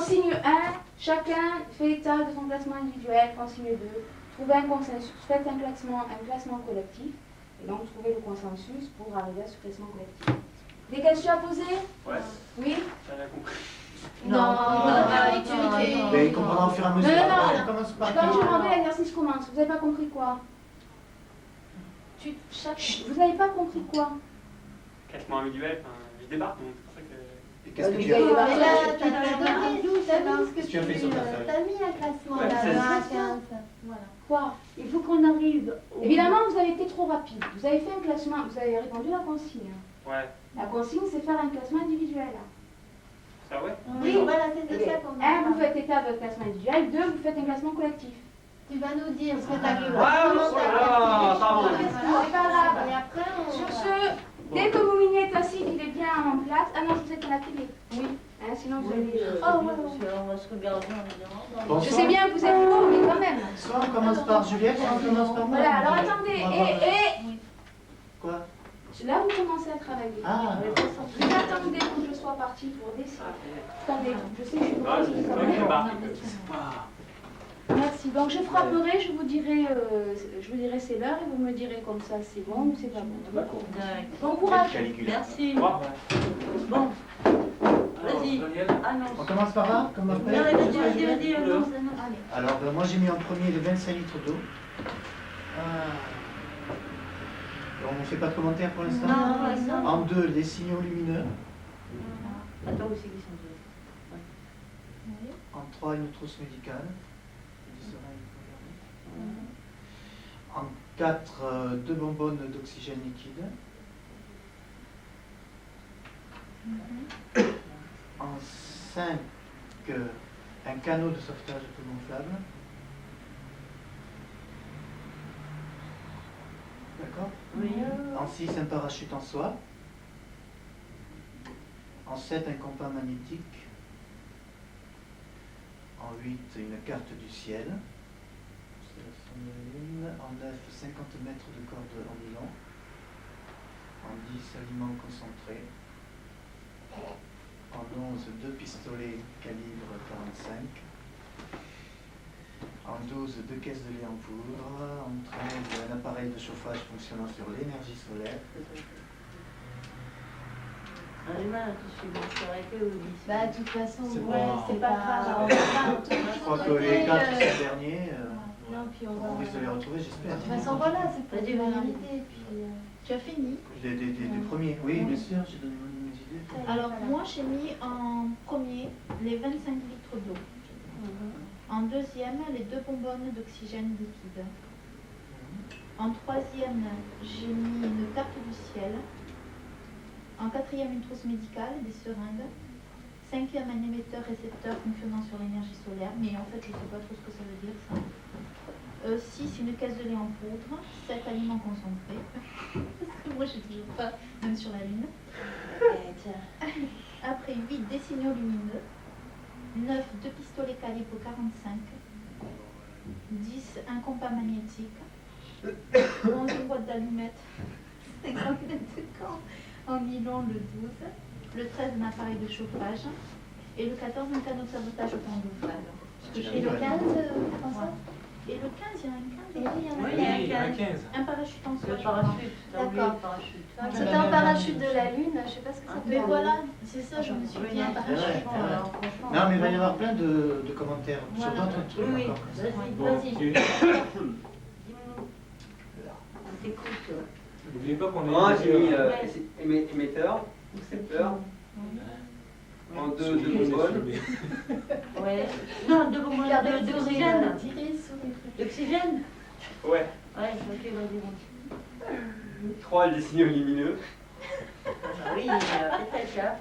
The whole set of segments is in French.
Consigne 1, chacun fait état de son classement individuel. Consigne 2, trouvez un consensus, faites un classement collectif, et donc trouvez le consensus pour arriver à ce classement collectif. Des questions à poser? Ouais. Oui? J'ai rien compris. Non. Mais il comprendra au fur et à mesure. Non. On commence par Quand je m'en vais, l'exercice commence. Vous n'avez pas compris quoi? Vous n'avez pas compris quoi? Classement individuel, enfin, je débarque, donc c'est pour ça que... Et qu'est-ce que tu Mais as là, t'as donné d'où t'as mis ce que tu as fait sur ta feuille? t'as mis un classement Ouais, là, c'est à ça. 15. Voilà. Quoi? Il faut qu'on arrive. Évidemment, vous avez été trop rapide. Vous avez fait un classement, vous avez répondu à la consigne. Ouais. La consigne, c'est faire un classement individuel. Ça, ouais? Oui, voilà, c'est de ça qu'on a. 1, vous faites état de votre classement individuel. 2, vous faites un classement collectif. Tu vas nous dire ce que t'as vu. Ah, Comment oh là t'as là, fait. pardon. C'est pas grave. Et après, on. Sur ce, dès que vous mignez assis, qu'il est bien en place. Ah non, je vous ai la télé. Oui. Hein, sinon, vous allez. Oh, ouais. On va se regarder en disant. Bon, Je sais bien que vous êtes beau, mais quand même. Soit on commence par Juliette, soit on commence par moi. Voilà, alors attendez. Quoi? Là, vous commencez à travailler. Ah. Vous attendez que je sois partie pour décider. Attendez, je sais que je suis Ah, grosse, je mais quand je même. débarque. Merci. Donc je frapperai, je vous dirai c'est l'heure et vous me direz comme ça c'est bon ou c'est pas bon. D'accord. Bon courage. Merci. Moi? Bon. Vas-y. On Annonce. commence par là, comme après? Non, vas-y, annonce. Alors, moi j'ai mis en premier les 25 litres d'eau. On ne fait pas de commentaires pour l'instant? Non. En 2, les signaux lumineux. Attends, où c'est qu'ils sont tous? En 3, une trousse médicale. En 4, 2 bonbonnes d'oxygène liquide. En 5, un canot de sauvetage autogonflable. D'accord? Oui. En 6, un parachute en soie. En 7, un compas magnétique. En 8, une carte du ciel. C'est la forme de la Lune. En 9, 50 mètres de corde en nylon. En 10, aliments concentrés. En 11, 2 pistolets calibre 45. En 12, 2 caisses de lait en poudre. En 13, un appareil de chauffage fonctionnant sur l'énergie solaire. Allez, tu suis arrêté au 10. Bah, de toute façon, C'est ouais, pas- c'est pas grave. Je crois que les 4 sont derniers. Non, puis on va. On risque de les retrouver, j'espère. De toute façon, voilà, c'est pas Vas-y, du vas-y. réalité. Puis, tu as fini. Des premiers, oui, bien sûr, j'ai donné mes idées. Alors, moi, j'ai mis en premier les 25 litres d'eau. En deuxième, les 2 bonbonnes d'oxygène liquide. En troisième, j'ai mis une carte du ciel. En quatrième, une trousse médicale, des seringues. Cinquième, un émetteur-récepteur fonctionnant sur l'énergie solaire. Mais en fait, je ne sais pas trop ce que ça veut dire, ça. 6, une caisse de lait en poudre. 7, aliments concentrés. Parce que moi, je n'ai toujours pas, même sur la Lune. Après 8, des signaux lumineux. 9, 2 pistolets calibre 45. 10, un compas magnétique. 11, une boîte d'allumettes. 50 mètres de camp en nylon le 12. Le 13, un appareil de chauffage. Et le 14, un canot de sabotage au pantoufle. Et le 15, François? Et le 15, il y en a une Et 15. oui, il y en a Oui, plein. il y a un 15. Un parachute en soie. Le parachute. T'as oublié D'accord. le parachute. C'était en parachute de la Lune, je sais pas ce que ça peut Mais dire. voilà, c'est ça, je me suis Oui, bien non, parachute. franchement, Non, mais il va y avoir plein de commentaires sur Voilà. d'autres trucs Oui, encore. vas-y. Vas-y. On t'écoute. N'oubliez pas qu'on est. Moi, j'ai mis Ouais. émetteur, récepteur. En 2, 2 bonbonnes. Ouais. Non, d'oxygène. Tirer sur les trucs. D'oxygène. Ouais. Ouais, ok, vas-y. 3, les signaux lumineux. Oui, peut-être, hein.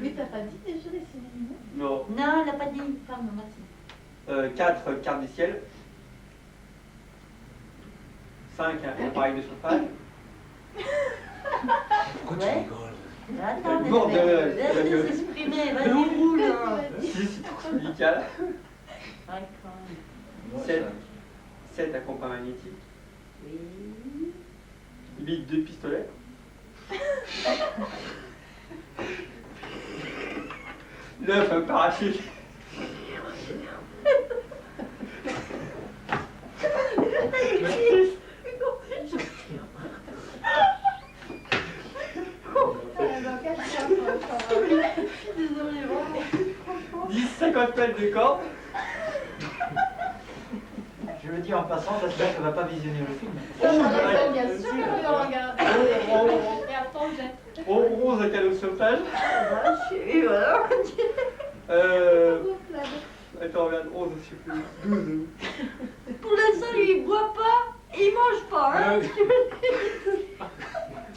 Mais t'as pas dit déjà les cinémas? Non. Non, elle n'a pas dit. Pardon, merci. 4, carte du ciel. 5, un appareil de chauffage. Pourquoi tu Ouais. rigoles? Attends, Bon, laisse s'exprimer, vas-y, roule. 6, trousse médicale. Ouais, quand même. 7, un compas magnétique. Oui. 8, 2 pistolets. 9, 9, un parachute. Désolée, vraiment. 10, 50 mètres de corde. Je le dis en passant, j'espère qu'elle ne va pas visionner le film. Bien sûr que je regarde. Et attends, jette. 11, un canot de sauvetage. Et voilà. Attends, regarde, 11, je sais plus. 12. Pour l'instant, lui, il boit pas et il mange pas. Hein.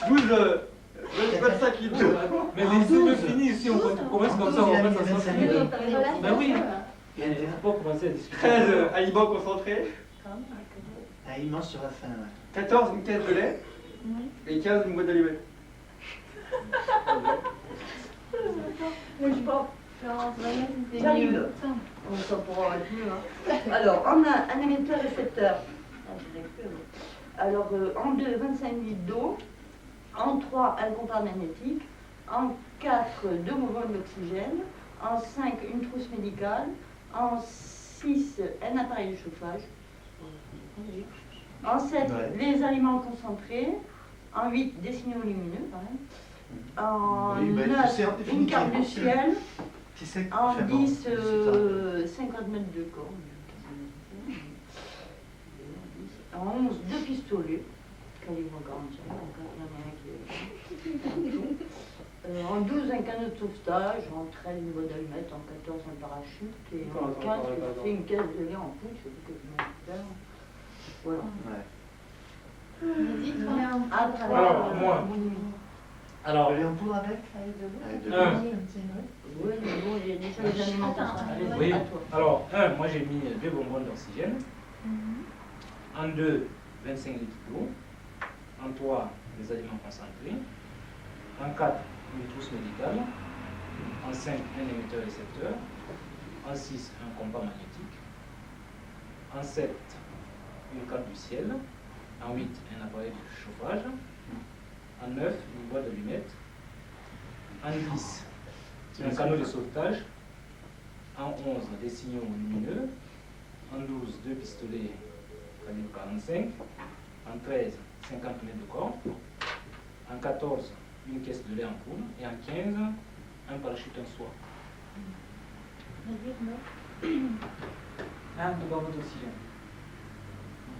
12, 25 litres d'eau. Mais laissez-le finir si on commence comme ça, on va mettre ça. Ben oui. Il ne faut pas commencer à discuter. 13, aliments concentrés. Ah, il mange sur la fin. Ouais. 14, une caisse de lait. Et 15, une boîte d'allumettes. Moi, je pense. J'arrive. On s'en pourra être mieux. Hein. Alors, on a un émetteur récepteur. Alors, en 2, 25 litres d'eau. En 3, un compteur magnétique. En 4, 2 bonbonnes d'oxygène. En 5, une trousse médicale. En 6, un appareil de chauffage. En 7, les aliments concentrés. En 8, des signaux lumineux quand même. En 9, une carte du ciel. En 10, 50 mètres de corde. En 11, 2 pistolets. Calibre 45, en 12, un canot de sauvetage. En 13, une boîte d'allumettes. En 14, un parachute. Et en 15, c'est une caisse de lait en poudre. Je sais pas comment faire. Voilà. Alors, moi. Alors, Elle est en poudre avec Oui, mais bon, il y a déjà les aliments concentrés. oui. À toi. Alors, moi j'ai mis 2 bonbonnes d'oxygène. En 2, 25 litres d'eau. En 3, des aliments concentrés. En 4, une trousse médicale. En 5, un émetteur récepteur. En 6, un compas magnétique. En 7, une carte du ciel. En 8, un appareil de chauffage. En 9, une boîte d'allumettes. En 10, un canot de sauvetage. En 11, des signaux lumineux. En 12, 2 pistolets calibre 45. En 13, 50 mètres de corde. En 14, une caisse de lait en poudre. Et en 15, un parachute en soie. 1, 2 bonbonnes d'oxygène.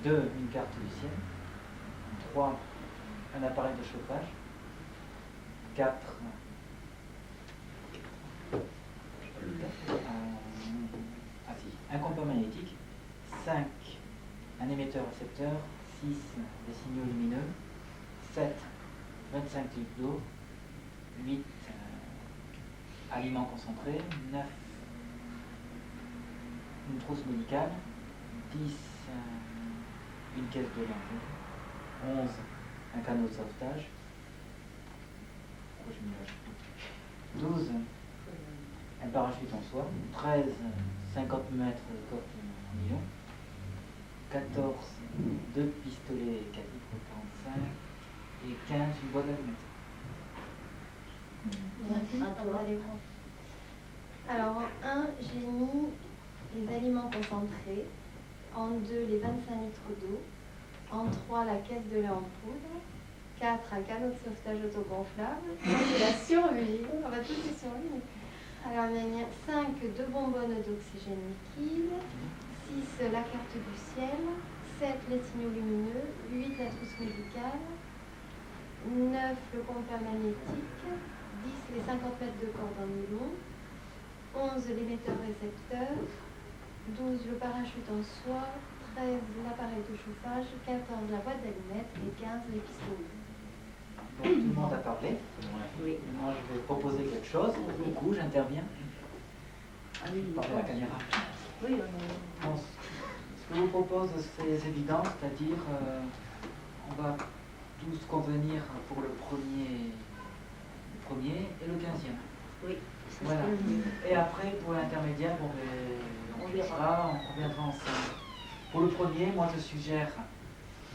2, une carte du ciel. 3, un appareil de chauffage. 4, un compas magnétique. 5, un émetteur récepteur. 6, des signaux lumineux. 7, 25 litres d'eau. 8, aliments concentrés. 9, une trousse médicale. 10, une caisse de lait. 11, un canot de sauvetage. 12, un parachute en soie. 13, 50 mètres de corde en nylon. 14, 2 pistolets calibre 45. Et 15, une boîte d'allumettes. Alors en 1, j'ai mis les aliments concentrés. En 2, les 25 litres d'eau. En 3, la caisse de lait en poudre. 4, un canot de sauvetage autogonflable. C'est la survie. On va tous y survivre. Alors il y a 5, 2 bonbonnes d'oxygène liquide. 6, la carte du ciel. 7, les signaux lumineux. 8, la trousse médicale. 9, le compas magnétique. 10, les 50 mètres de corde en nylon. 11, l'émetteur récepteur. 12, le parachute en soie. 13, l'appareil de chauffage. 14, la boîte d'allumettes. Et 15, les pistolets. Donc tout le monde a parlé. Oui. Moi je vais proposer quelque chose. Du coup, j'interviens. Par la caméra. Oui, Bon, ce que je vous propose, c'est évident, c'est-à-dire on va tous convenir pour le premier et le 15e. Oui. Voilà. Et après, pour l'intermédiaire, bon, on reviendra ensemble. Pour le premier, moi je suggère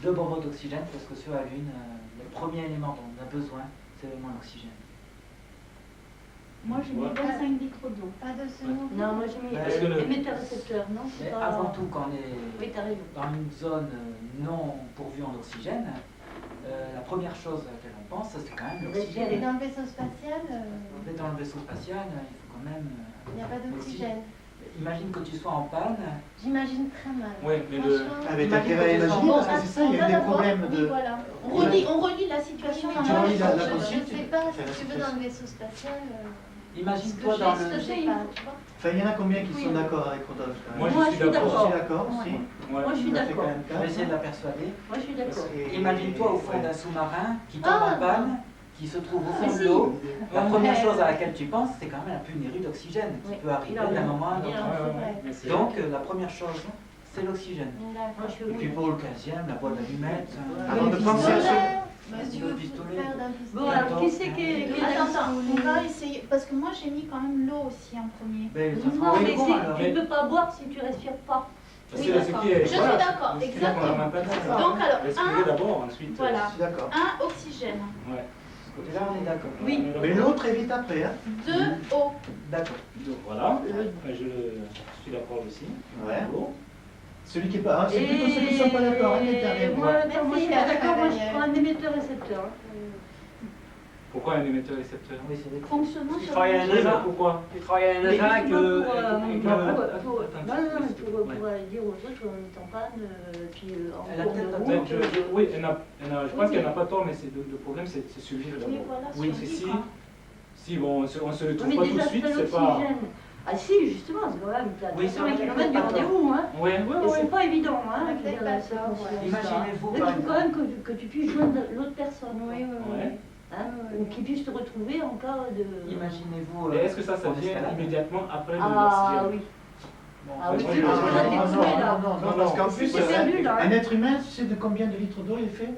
2 bonbons d'oxygène, parce que sur la Lune, le premier élément dont on a besoin, c'est vraiment l'oxygène. Moi, j'ai mis Ouais. 25 litres d'eau. Pas de se nourrir. Non, moi j'ai mis Parce que le- émetteur-récepteur, non c'est Mais pas... avant tout, quand on est Oui, t'as raison. dans une zone non pourvue en oxygène, la première chose à laquelle on pense, c'est quand même Et l'oxygène. dans le vaisseau spatial, On est dans le vaisseau spatial, il faut quand même... il n'y a pas d'oxygène. Imagine que tu sois en panne. J'imagine très mal. Ouais, mais le- Franchement, Avec Imagine intérêt à que tu imaginer, sens- parce que c'est ça, il y a eu des problèmes Oui, de... voilà. On relit la situation dans Tu la relis la je consigne, ne sais pas fais la si tu veux dans le vaisseau spatial. Imagine-toi dans le... Je sais pas, tu vois. Enfin, il y en a combien qui sont d'accord avec Rodolphe quand même? Moi, Moi, je suis Je d'accord. suis d'accord aussi. Ouais. Moi, je suis Ça fait d'accord. quand même Je vais essayer de la persuader. Moi, je suis d'accord. Et- Imagine-toi au fond ouais. d'un sous-marin qui tombe Ah, en panne, qui se trouve au fond Mais de si. l'eau. La Ouais. première chose à laquelle tu penses, c'est quand même la pénurie d'oxygène qui Oui. peut arriver Il a d'un raison. moment à un Il a autre. raison. Ouais, ouais, mais c'est- Donc la première chose, c'est l'oxygène. Moi, je suis Et puis oui. pour le 15e, la boîte d'allumettes. Avant de Le penser à pistolet, ce... si tu Le veux pistolet. faire d'un Bon, pistolet. alors, qui c'est qui est Attends, on va essayer. Parce que moi, j'ai mis quand même l'eau aussi en premier. Ben, ça Non, sera mais bon, si, alors. tu ne peux pas boire si tu respires pas. C'est Oui, ce d'accord. qui est. Je suis voilà, d'accord, c'est ce qui est exactement. fondamental. Donc, alors, Respirer d'abord, ensuite. Voilà. Je suis d'accord. 1, oxygène. Ouais. Ce côté-là, on est d'accord. Oui. Mais l'eau très vite après, hein. 2, eau. D'accord. Donc voilà. Je suis d'accord aussi. Ouais. Bon. Celui qui est pas... hein, c'est plutôt ceux qui ne sont pas d'accord, hein, qui Et interviennent. moi, attends, moi, je suis pas d'accord, moi, je Daniel. prends un émetteur-récepteur. Pourquoi un émetteur-récepteur? Oui, c'est des... Fonctionnant Tu sur travailles à la Oui, NASA. pourquoi? Tu travailles à la Mais NASA avec justement le... pour, avec non, le- pour Ouais. dire aux autres qu'on est en panne, puis en Elle a cours peut-être de un Ben, route. oui, je pense qu'elle n'a pas tort, mais le problème, c'est celui là Oui, d'abord. voilà, Oui, sur c'est 10, si, quoi. si bon, on se le Oui, trouve mais pas tout de déjà, suite, c'est c'est pas. l'oxygène. Ah si, justement, c'est quand même, t'as Oui, 300 c'est vrai km qu'elle du est pas rendez-vous, hein. Ouais, ouais, Et ouais. c'est pas évident, hein, Ouais, je veux dire, c'est la pas ça, séquence, ouais. Imaginez-vous, là, par il faut quand exemple. même que tu puisses joindre l'autre personne. Oui, oui, oui. Ouais. Hein, ou qu'il puisse te retrouver en cas de... Imaginez-vous... Et est-ce que ça en vient escalade. immédiatement après Ah l'oxygène? oui. Bon, Ah oui, moi, tu je- vois, là, t'es non, tombé, là. non, parce qu'en plus, C'est perdu, là, hein. un être humain, tu sais de combien de litres d'eau il fait?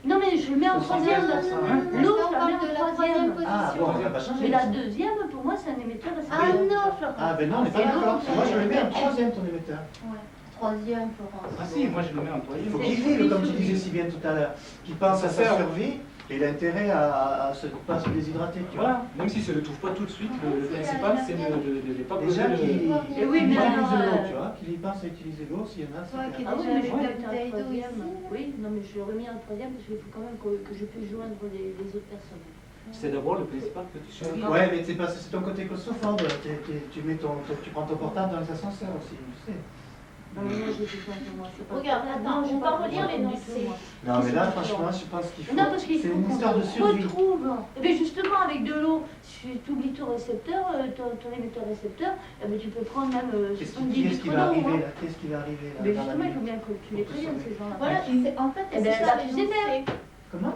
Non mais je le mets en troisième. Non, L'eau, Là, je on la mets parle en de la troisième troisième. Ah position. bon, on n'a pas changé. Mais la deuxième, pour moi, c'est un émetteur Ah récepteur. non, Florence. Ah ben non, on n'est pas C'est d'accord. l'eau. Moi je le mets en troisième ton émetteur. Troisième, Florence. Ah si, moi je le mets en Il troisième. faut qu'il vive, comme tu disais si bien tout à l'heure. Qu'il pense à sa survie et il a intérêt à pas se déshydrater. Tu vois. Voilà, même si ça ne le trouve pas tout de suite, le principal c'est de pas Déjà poser qu'il le... Et oui, mais utilise alors, l'eau, tu vois, qu'il y pense à utiliser l'eau s'il y en a. Toi qui c'est es Ah oui, déjà mais avec je ta vais mettre bouteille un d'eau troisième. ici. Oui, non mais je l'ai remis en troisième parce qu'il faut quand même que je puisse joindre les autres personnes. C'est d'abord le principal que tu survis. Ouais, mais c'est ton côté claustrophobe. Tu prends ton portable dans les ascenseurs aussi, tu sais. Non mais moi j'ai tout ça pour moi. c'est pas- Regarde, Non, attends, j'ai on pas va relire besoin les du tout, lancers. moi. Non, mais là, franchement, je pense qu'il faut. Non, parce qu'il C'est faut une qu'on histoire de se survie. retrouve. Et bien justement, avec de l'eau, si tu oublies ton récepteur, ton émetteur-récepteur, eh ben, tu peux prendre même Qu'est-ce 70 qui litres va d'eau. arriver hein. là? Qu'est-ce qui va arriver là? Mais dans la justement, il nuit faut bien que tu les préviennes, ces gens-là. Voilà, en fait, Eh ben, c'est la ça les fusée mère. lancers. Comment?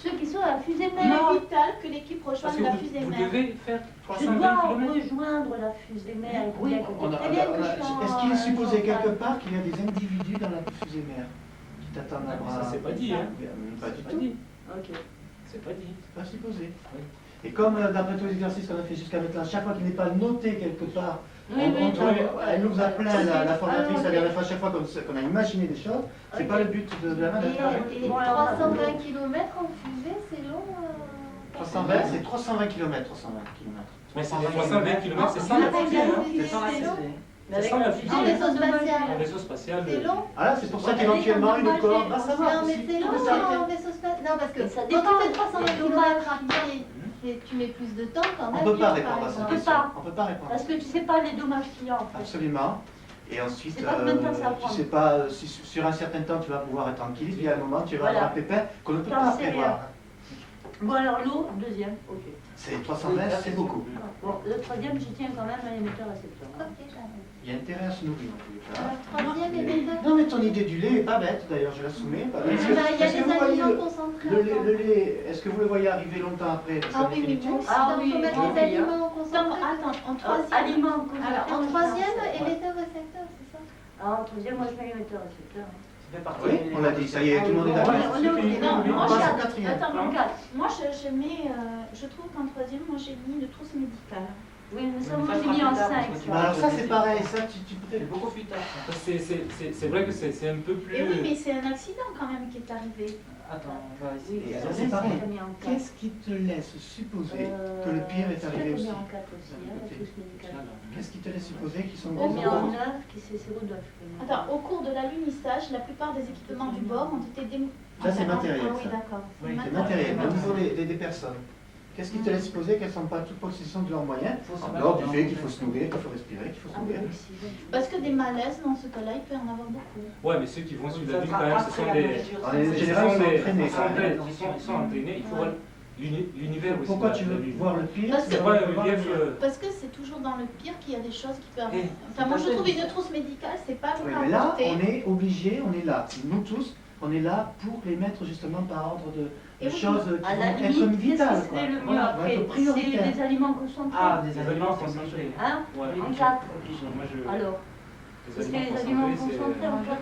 Ceux qui sont à la fusée Il mère. est vital que l'équipe Parce rejoigne que la vous fusée mère. devez faire Je 320 dois km. rejoindre la fusée mère. Il faut bien que On tu a- préviennes que on a- je suis en- Est-ce qu'il est supposé en quelque panne. part qu'il y a des individus dans la fusée mère qui t'attendent à Ah, mais bras? ça, c'est pas dit, hein. Pas du C'est pas tout. dit. Ok. C'est pas dit. C'est pas supposé. Oui. Et comme d'après tous les exercices qu'on a fait jusqu'à maintenant, chaque fois qu'il n'est pas noté quelque part, Oui, on oui, trouve- oui. elle nous a plaint, la formatrice, Ah, la ok. dernière fois, chaque fois qu'on a imaginé des choses, c'est Ok. pas le but de la manœuvre. Et Bon, alors, 320 km en fusée, c'est long. 320, c'est 320 km, 320 km. Mais c'est 320 km, c'est Ah, sans la avec fusée, la hein. fusée, C'est sans la c'est long. fusée. Mais avec sans la la fusée. fusée, En il y a vaisseau pas de spatial. En vaisseau spatial. C'est long. Ah là, c'est pour ça Ouais, qu'éventuellement une avec un corde, dommage, va savoir. Non, mais si- c'est long si ça- en vaisseau spatial. Non, parce que Mais ça quand dépend. tu fais 320 C'est km dommage. à pied, tu mets plus de temps quand On même. peut pas par répondre à exemple. cette peut question. pas. On peut pas répondre. Parce que tu sais pas les dommages qu'il y a en fait. Absolument. Et ensuite, C'est pas combien de temps ça va tu prendre. sais pas si sur un certain temps tu vas pouvoir être tranquille, puis à un moment tu vas Voilà. avoir un pépin qu'on ne peut T'en pas sais prévoir. Bon alors l'eau, deuxième, ok. C'est 320, c'est beaucoup. Bon, le troisième, j'y tiens quand même à l'émetteur-récepteur. Ok, j'arrête. Il y a intérêt à se nourrir en tous les cas. Alors, troisième émetteur. Non mais ton idée du lait est pas bête d'ailleurs, je la soumets. Pas bête. Ah bah, il y a Est-ce que des vous voyez aliments concentrés. le lait, est-ce que vous le voyez arriver longtemps après Ah oui, oui, moi aussi. Ah Donc, oui, faut mettre ah les oui, hein. aliments Donc, concentrés. attends, en troisième. Aliments, Alors, en troisième, émetteur-récepteur, c'est ça? Ah, en troisième, moi je mets l'émetteur-récepteur. Ça fait partie Oui, des- on l'a dit, ça y est, tout le monde est On d'accord. est ok. Non, moi, On passe j'ai- au quatrième. Attends, En quatre. moi, je mets, je trouve qu'en troisième, moi, j'ai mis le trousse médicale. Oui, mais ça, Mais moi ça j'ai sera mis plus en tard, 5. parce que tu Bah, alors ça c'est pareil, ça tu C'est peux. beaucoup plus tard. ça. C'est vrai que c'est un peu plus... Et oui, mais c'est un accident quand même qui est arrivé. Attends, on va essayer. Et ça, alors, c'est c'est pareil. mis en quatre. Qu'est-ce qui te laisse supposer que le pire est arrivé aussi? en 4 aussi, hein, la trousse médicale. Qu'est-ce qui te laisse supposer qu'ils sont On bons met en 9, qui c'est Rodolphe. Attends, au cours de l'alunissage, la plupart des équipements du bord ont été Ça, c'est matériel, Ah oui, ça. d'accord. Oui, c'est matériel, au niveau des personnes. Qu'est-ce qui te laisse supposer qu'elles ne sont pas toutes possession de leurs moyens, en dehors du fait qu'il faut se nourrir, qu'il faut respirer, qu'il faut se nourrir. Parce que des malaises, dans ce cas-là, il peut y en avoir beaucoup. Ouais, mais ceux qui vont suivre la Ça lune, sera quand même, ce après sont la des. nourriture. En général, ils sont entraînés. Ils sont entraînés. Il faut voir l'univers aussi. Pourquoi de tu la veux lune. voir le pire? Parce tu que- veux Ouais, voir le le lief, pire. Parce que c'est toujours dans le pire qu'il y a des choses qui peuvent Et arriver. Enfin, moi, je tout à trouve fait. une trousse médicale, c'est pas Oui, lourd mais à là, porter. on est obligé, on est là, nous tous, on est là pour les mettre justement par ordre de Et oui, choses qui À la vont être limite, qu'est-ce vitales. qui quoi. serait le mieux Voilà, vont après être C'est prioritaires. des aliments concentrés. Ah, Les aliments concentrés. Hein Ouais. En 4. Moi, je. Alors, Les parce que les aliments concentrés en 4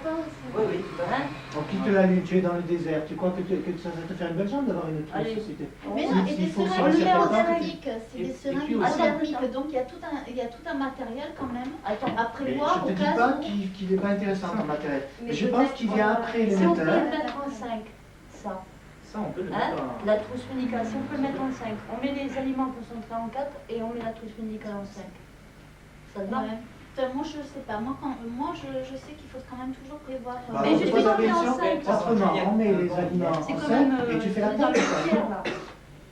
Oui, oui, tout à fait. Hein On quitte la lune, tu es dans le désert, tu crois que ça va te faire une belle jambe d'avoir une Allez. trousse société? Mais Si- non, et s'il des faut sur un seringues certain temps, hypodermiques, c'est Et- des et seringues puis aussi- hypodermiques, donc il y a tout un matériel quand même Attends, à Mais prévoir je au te dis cas pas où. qu'il n'est pas intéressant comme matériel. Mais je pense peut-être qu'il vient après si on peut l'émetteur. le mettre en 5, ça. Ça, on peut le Hein mettre en. La trousse médicale, si on peut le mettre en 5, on met les aliments concentrés en 4 et on met la trousse médicale en 5. Ça te va Ouais. Enfin, moi, je sais pas. Moi, je sais qu'il faut quand même toujours prévoir. Bah, Mais on je te dis pose la qu'on met en question, cinq. autrement, on met les aliments C'est en quand 5 même et tu fais la dans tête. le tiers là.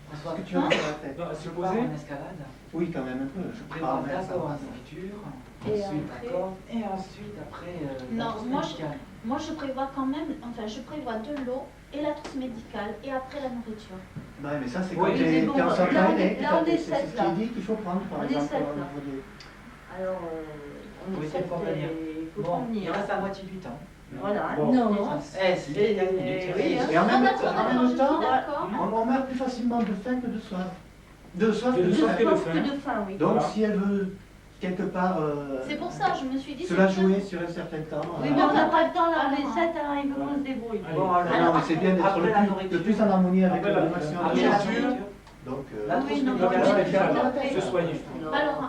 François, Qu'est-ce que tu vas faire la tête? Non, à je pars supposer. en escalade. Oui, quand même un peu. Je Ah, prépare merde, ça d'abord va. la nourriture, Et ensuite après- la corde, et ensuite après la Non, trousse moi, médicale. Moi, je prévois quand même, enfin, je prévois de l'eau et la trousse médicale et après la nourriture. Ouais, mais ça, c'est Oui, quand mais t'es c'est bon, en là, centre on est- aéré, là, on est c'est sept, ce qui là. est dit qu'il faut prendre, par On est exemple, sept, au là. niveau des... Alors, on Oui, est c'est 7, pour venir. il faut Bon, il convenir. reste la moitié du temps. Voilà. Bon. Non. Eh, si, Et- 4 minutes. oui, hein. Et en même D'accord, temps, d'accord, je suis d'accord. on meurt plus facilement de faim que de soif. De soif que De de soif faim. que de Sauf faim. que de faim, oui. Donc, Voilà. si elle veut quelque part C'est pour ça, je me suis dit. se la c'est jouer sur un certain temps... Oui, euh, mais on n'a pas le temps là, on est Alors. 7, alors il faut qu'on se débrouille. Allez. Bon, ah non, mais c'est bien d'être après la le nourriture. plus en harmonie avec Après le la- maximum après de Après la choses. nourriture, Donc, la oui, trousse non, La médicale. trousse médicale, médicale. se soigner. Alors,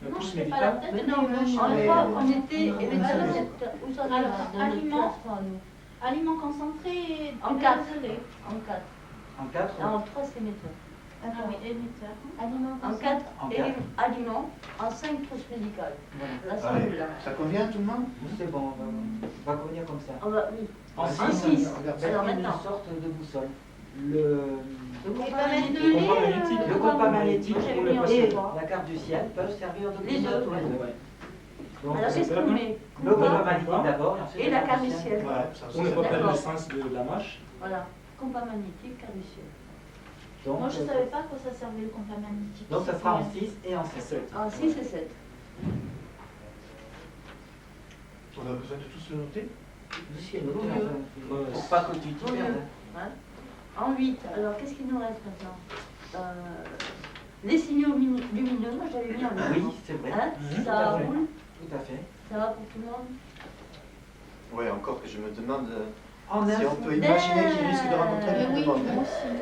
non, je fais pas la tête, Mais non, mais en mais- 3, on était. Non, Et mais maintenant, alors, où ça va alors, dans notre aliments. classement, nous aliments concentrés et En et quatre. désolé. En 4. En 4, En 3, c'est méthode. Ah oui, émetteur. Aliments en concentrés. 4, En quatre. aliments. En 5, trousse médicale. voilà. Là, ça allez, roule là. ça convient à tout le monde? C'est bon, on va revenir comme ça. On va, oui. En En 6, 6. regarde, Alors une maintenant, sorte de boussole. le pas compas mettre de magnétique. lait, compas magnétique. Le compas magnétique J'avais pour mis le en passé. 3. la carte du ciel peuvent servir de Les boussole deux, tous les deux. Ouais. Donc, Alors, qu'est-ce qu'on met le compas Compas magnétique d'abord, ensuite et la carte du ciel. Ouais, ça, On ne peut pas perdre D'accord. le sens de la marche. Voilà. Compas magnétique, carte du ciel. Donc, Moi, je ne savais pas à quoi ça servait le compas magnétique. donc ça sera en 6 et en 7. 7. En 6 et 7. On a besoin de tous le noter? Pour pas que tu t'y Vaut mieux. perdes. Hein. En 8, alors qu'est-ce qu'il nous reste maintenant Les signaux lumineux, moi j'avais mis en 8. Oui, c'est vrai. Hein, Mhm. ça Tout à fait. roule, Tout à fait. ça va pour tout le monde. Oui, encore que je me demande En si 9, on peut imaginer qu'il risque de rencontrer Mais beaucoup oui, de monde. moi hein. aussi.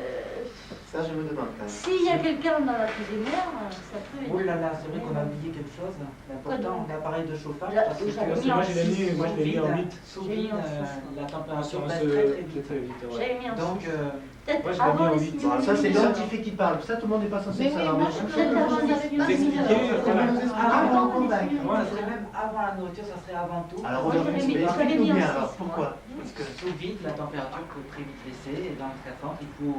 Ça, je me demande quand même. S'il y a quelqu'un dans la cuisinière, ça peut oh aider. là là, c'est vrai qu'on a oublié quelque chose. L'important, donc l'appareil de chauffage, Là, parce que où j'avais Parce mis que en moi, je l'ai six. mis, moi, je l'ai mis en 8. sous J'ai mis vide, en six. la température On baisse se... très très vite. très vite, ouais. J'avais mis en Donc, 6. moi, Peut-être je l'ai mis avant en les 8. signaux Bon, ça, c'est lumineux. scientifique qui parle. Ça, tout le monde n'est pas censé Mais le oui, savoir. moi, Mais je je- peut-être avant, j'avais pas Vous mis expliquez, C'est bien nous expliquer, on va en convaincre. ça serait même avant la nourriture, ça serait avant tout. Alors, Moi, aujourd'hui, j'avais mis- j'avais explique-nous mis en bien six, alors. moi. Pourquoi? Parce que Sous vide, la température peut très vite baisser et dans le cas centre, il faut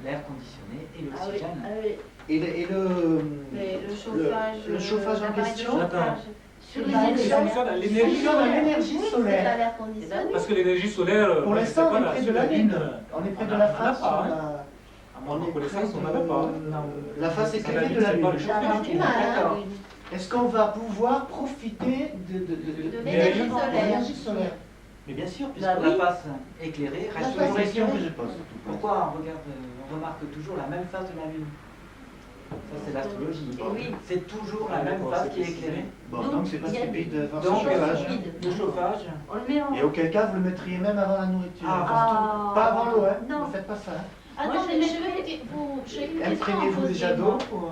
l'air conditionné et Ah oui, l'oxygène. ah oui. et Le chauffage. le chauffage en l'appareil de question. chauffage. Sur Il les va élections. fonctionne à l'énergie. fonctionne à l'énergie C'est solaire. pas l'air conditionné. Parce que l'énergie solaire, Pour moi, je l'instant, sais on pas, est là, près de sur la Lune. On est près on de en la a face. pas, on hein. a- à mon on est connaissance, près on n'avait pas. de la face Ça éclairée n'habite de la pas Lune. le Ça chauffage. marche du mal, hein. D'accord. Est-ce qu'on va pouvoir profiter de De l'énergie l'énergie solaire. l'énergie solaire? Mais bien sûr, puisque Bah la oui. face éclairée C'est reste la toujours question que éclairée. je pose. Pourquoi on remarque toujours la même face de la Lune? Ça, c'est l'astrologie. Et oui. C'est toujours la Ah, même d'accord, face c'est qui est précisé. éclairée. Bon, donc c'est pas il y a stupide de voir Donc, ce chauffage. le chauffage, On le met en. Et auquel cas, vous le mettriez même avant la nourriture. Ah. Pas avant l'eau, hein? Non. Ne faites pas ça. hein. Attendez, Moi, je mais l'ai je vais fait. vous dire, j'ai une question à Imprégnez-vous poser, déjà d'eau moi. pour...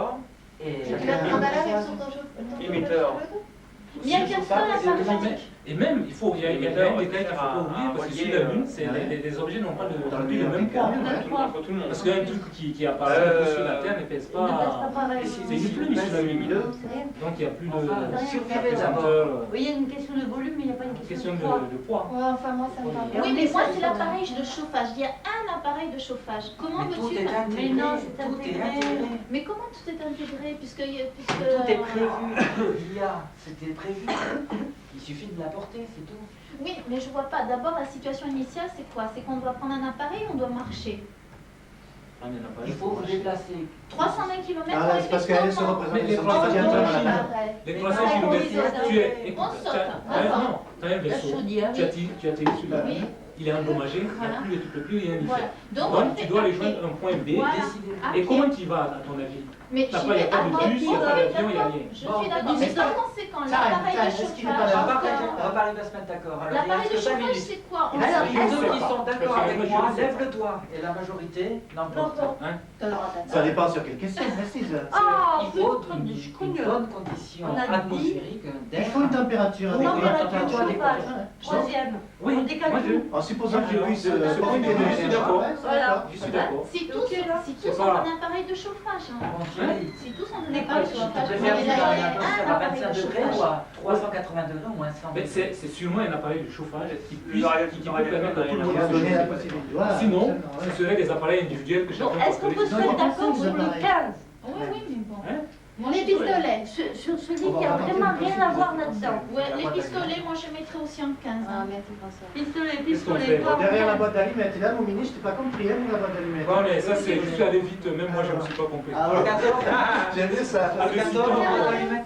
émetteur. Et Tu vas te rendre à l'heure avec ton Émetteur. Il y a qu'un seul appareil. Et même, il y a quand même des détails qu'il ne faut pas oublier, parce que sur la Lune, les objets n'ont pas le même poids. Parce qu'il y a un truc qui apparaît sur la Terre ne pèse Il ne pèse pas. pas pareil. C'est une plume sur la Lune. Donc il n'y a plus de d'abord. Oui, il y a une question de volume, mais il n'y a pas une question question de de poids. poids. Ouais, enfin, moi, ça me parle. Oui, mais moi, c'est l'appareil de chauffage. Il y a un appareil de chauffage. Comment Mais tout veux-tu... est intégré. Mais non, c'est Tout est intégré. intégré. Mais comment tout est intégré puisque... Tout est prévu. C'était prévu. Il suffit de l'apporter, c'est tout. Oui, mais je vois pas. D'abord, la situation initiale, c'est quoi? C'est qu'on doit prendre un appareil, on doit marcher. Il faut vous déplacer. 320 km Ah, c'est parce qu'elle se représente Mais les son Français radiateur sont à la main. Les 300 km, tu es. Écoute, On saute. non, tu as un La vaisseau. chaudière. Tu atterris sur la Oui. Lune, il est endommagé, il n'y Voilà. a plus, tu ne peux plus rien y Voilà. faire. Donc, Donc tu dois aller joindre un point B. Voilà. Et À comment pied. tu y vas, à ton avis? Mais T'as j'y pas- y a vais pas de à bus, y a pas pied. d'avion, y a rien. Je Bon, suis d'accord. Mais par conséquent, l'appareil de est-ce qu'il n'est pas chauffage... d'accord? On va parler de se mettre d'accord. Alors, il L'appareil de reste 5 chauffage, minutes. c'est quoi? On Alors, sait- les ceux qui sont Parce d'accord que avec moi, je moi, ne sais lève pas. le doigt. Et la majorité n'emporte. Hein? Ça dépend sur quelle question précise. Ah, Il faut putain, une je connais. bonne condition On a dit- atmosphérique Il d'air. faut une température Température de Température chauffage. adéquate. Troisième. Oui, On décale moi tout. En supposant qu'il puisse Ce point de profiter vue, de je suis d'accord. Voilà. Je suis d'accord. C'est tous, Ok, là. c'est C'est tous pas- un appareil de chauffage. Hein. Bon, Thierry, C'est tous un Mais appareil de quoi, chauffage. tu Mais préfères il y a vivre à une un atmosphère à appareil 25 de degrés ou chauffage. à 380 degrés ou à 100 Mais degrés? c'est sûrement un appareil de chauffage qui peut Le radiateur, permettre à tout le Il monde va de se donner la chauffer. possibilité. Voilà, Sinon, absolument, ce ouais. seraient des appareils individuels que Donc, chacun est-ce qu'on peut se Non, mettre il y a d'accord pas sur le d'appareil. 15? Oui, oui, mais bon. Hein? Moi, Les pistolets. Sur celui On va qui a repartir vraiment du rien principe à voir de- là-dedans. Ouais, les pistolets, moi, je mettrais aussi en 15. Ah, Hein. merci François. Pistolet, qu'on pistolet, fait pas en Derrière la 15. boîte d'allumettes, et là, mon mini, je t'ai pas compris, hein, la boîte d'allumettes. Bon, mais ça, c'est juste aller vite, même moi, je ne me suis pas compris. Ah ouais. J'aime bien ça. Ah, le 14, citant. on va allumer.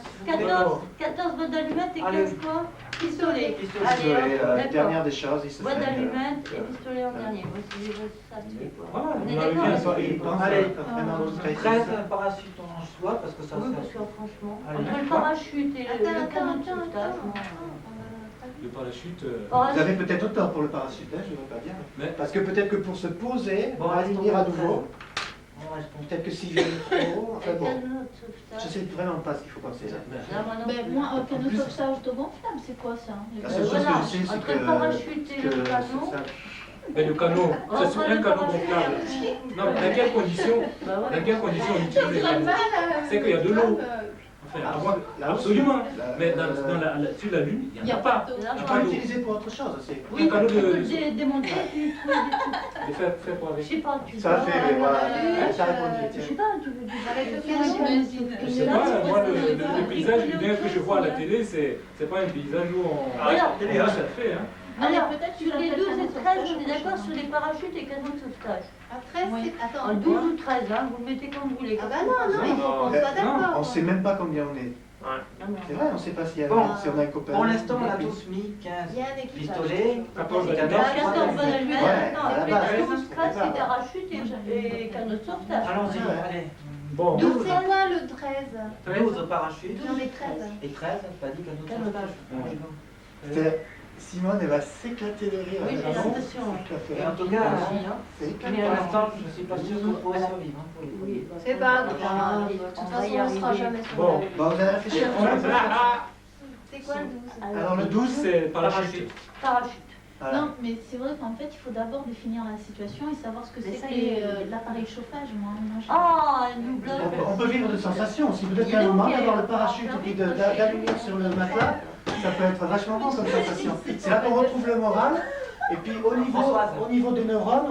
14 boîtes d'allumettes et Allez. 15 quoi? Pistolet. Pistolet. Allez, Désolé, hop, la d'accord. dernière des choses, il se Boîte fait. d'allumettes et pistolet en dernier. Voici déjà ça, tu fais quoi? Voilà, On vous est m'avez d'accord bien là-dessus? Il pense Allez. vraiment au stress. 13 parachutes en soi parce que ça Oui, se parce que franchement, Allez. entre le parachute et le Attends, canot de attends, sauvetage, attends. moi, Le parachute. Vous avez peut-être tort pour le parachute, hein, je ne veux pas dire. Mais Parce que peut-être que pour se poser, Bon, on va restons aligner à dans le nouveau. On reste en Peut-être que s'il vient trop. Enfin le bon, canot de sauvetage. je sais vraiment pas ce qu'il faut penser là. Là, moi non Ben, plus. moi, canot de sauvetage autogonflable, c'est quoi ça? La seule chose Voilà, que je sais, c'est entre que. le parachute et le que canot. ça- mais le canot, ça c'est un canot gonflable. Non, mais dans quelles conditions Bah ouais. Dans quelles conditions on utilise les canots? C'est qu'il y a de l'eau. Enfin, avoir- Là aussi, absolument. là, Mais sur la Lune, il n'y en a pas. Là, Tu moi, peux l'utiliser pour autre chose aussi. Oui, Un canot tu peux de- le démonter et puis trouver des trucs. Et faire quoi Je avec? sais pas, tu Ça vois, fait, voilà, euh, ça répond, Je sais tiens. pas, tu veux du Avec le tu canot, veux- j'imagine. Je sais pas, moi le paysage bien que je vois à la télé, c'est pas un paysage où on. Regarde, Là, ça le fait, hein. Alors, peut-être sur les 12 et 13, on est d'accord sur les parachutes et canaux de sauvetage. À 13, Oui. c'est... Attends. En 12 ou 13, hein, vous le mettez comme vous voulez. Ah bah non, non, il faut qu'on soit d'accord. On sait même pas combien on est. Non, non. C'est vrai, on sait pas si, Bon. si on a un copain. Pour l'instant, on a tous mis 15 Il y a un équipage. pistolets. 14 Il y a 14 bonnes allumettes, Ouais, non, à la les base. 12, 13, c'est parachute et canaux de sauvetage. Allons-y, Ouais. allez. Bon. 12, c'est quoi le 13? 12 parachutes. J'en ai 13. Et 13, pas dit canot de sauvetage. C'est- Simone, elle va s'éclater de rire. Oui, j'ai Ah bon l'impression. Tout à fait. Et en tout cas, C'est pour Mais l'instant, je ne suis pas sûr qu'on pourrait survivre. hein, pour les Oui, premiers. C'est pas grave. De On toute va y façon, on sera arriver. jamais sur Bon. la Lune. Bon, vous avez réfléchi à ça C'est quoi le 12? Alors, le 12, C'est parachute. Parachute. Voilà. Non, mais c'est vrai qu'en fait, il faut d'abord définir la situation et savoir ce que Mais c'est ça que y est. l'appareil chauffage. Moi, je- Ah, elle nous bloque. On peut vivre de sensations aussi. Peut-être qu'à un moment, d'avoir le parachute et puis d'allumer sur le matelas, ça peut être vachement bon comme sensation. C'est là qu'on retrouve le moral. Et puis au niveau des neurones,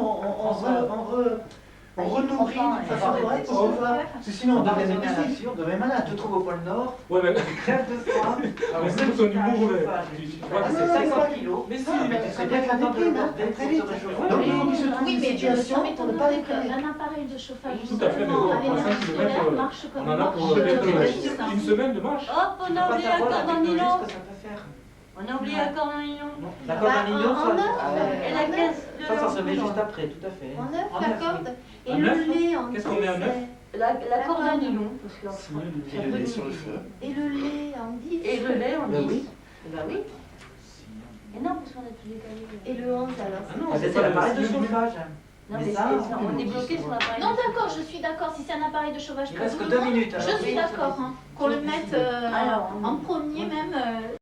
on renourrit d'une façon correcte pour pouvoir. Parce que sinon, on devient dépressif, on devient malade. Je te trouve au pôle Nord, Ouais, mais crève de froid. mais c'est ton humour, tu vois que C'est c'est 50 kilos. Mais si, Ah, mais mais c'est ça bien peut être la content de déprime, le hein, porter très pour vite. se réchauffer. Donc il faut qu'il se trouve Oui, une mais situation ça pour ne m'étonnerait pas qu'un déprimer. appareil de chauffage Tout à fait, mais justement bon, à en 5 l'énergie kilomètres, solaire marche comme on en a pour peut-être une semaine de marche. Hop, on Tu a peux pas oublié savoir la l'accord technologie, d'Anilon. ce que ça peut faire. On a oublié l'accord d'Anilon. L'accord Bah, d'Anilon, en ça. neuf, Et la caisse de Ça se met l'ampoule. juste après, tout à fait. En 9, En la neuf, corde. Et En le neuf lait en 10. Qu'est-ce qu'on met en neuf L'accord d'Anilon. Parce que Et le lait sur le feu. Et le lait en 10. Et le lait, on Ben dit. oui. Bah oui. Et non, parce qu'on a tout décalé. Et le 11 alors. Ah non, Ah, c'est C'était pas l'appareil de le chauffage. Non, Mais mais ça, on est bloqué sur l'appareil. Non, de d'accord, chauffage. je suis d'accord. Si c'est un appareil de chauffage Il pour reste tout que le 2 monde, minutes. alors. je suis d'accord. Hein, qu'on le mette Alors, en premier même.